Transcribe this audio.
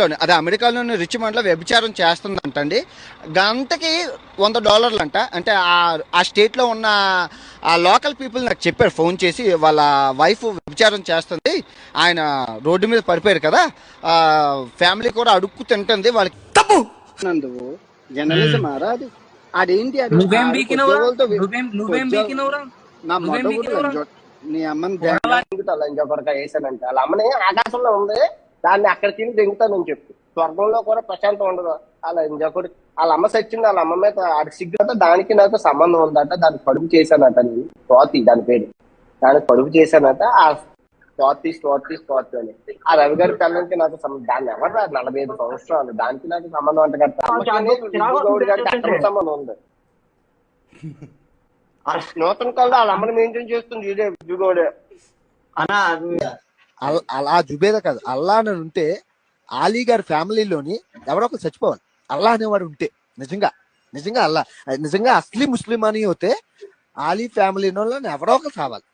లోనే అదే అమెరికాలోని రిచ్మండ్ లో వ్యభిచారం చేస్తుందంటండి. గంటకి $100 అంట. అంటే ఆ స్టేట్ లో ఉన్న ఆ లోకల్ పీపుల్ నాకు చెప్పారు ఫోన్ చేసి, వాళ్ళ వైఫ్ వ్యభిచారం చేస్తుంది, ఆయన రోడ్డు మీద పడిపోయారు కదా, ఫ్యామిలీ కూడా అడుక్కు తింటుంది వాళ్ళకి. తప్పు నందువు జర్నలిజం ఆరా అది. ఆడేంటి ఆడు నువ్వేం ఆడు బీకినవురా కొద్దిగోలతో నువ్వేం బీకినవురా నా నువ్వేం మొట్ట కూడా బీకినవురా నీ అమ్మని లంజకొరక వేసానంటే వాళ్ళ అమ్మని ఆకాశంలో ఉంది, దాన్ని అక్కడికి వెళ్ళి దింగుతానని చెప్పు. స్వర్గంలో కూడా ప్రశాంతం ఉండదు. అలా లంజకొడి వాళ్ళ అమ్మ సచ్చింది, వాళ్ళ అమ్మ మీద ఆడికి సిగ్గుట, దానికి నాకు సంబంధం ఉందట. దానికి కడుపు చేశానట నేను, స్వాతి దాని పేరు. దానికి కడుపు చేశానట. ఆ స్వాతి అని ఆ రవి గారి పిల్లలకి నాకు దాన్ని ఎవరు 45 సంవత్సరాలు, దానికి నాకు సంబంధం అంట కదా. గౌడి గారికి అక్కడ సంబంధం ఉంది. నూతన కాలంలో వాళ్ళ అమ్మని మెయింటైన్ చేస్తుంది ఇదే విజుగౌడే. అలా జుబేదా కాదు, అల్లా అని ఉంటే ఆలీ గారి ఫ్యామిలీలోని ఎవరో ఒకరు చచ్చిపోవాలి. అల్లా అనేవాడు ఉంటే నిజంగా అల్లా నిజంగా అస్లీ ముస్లిం అని అయితే ఆలీ ఫ్యామిలీలో ఎవరో ఒకరు కావాలి.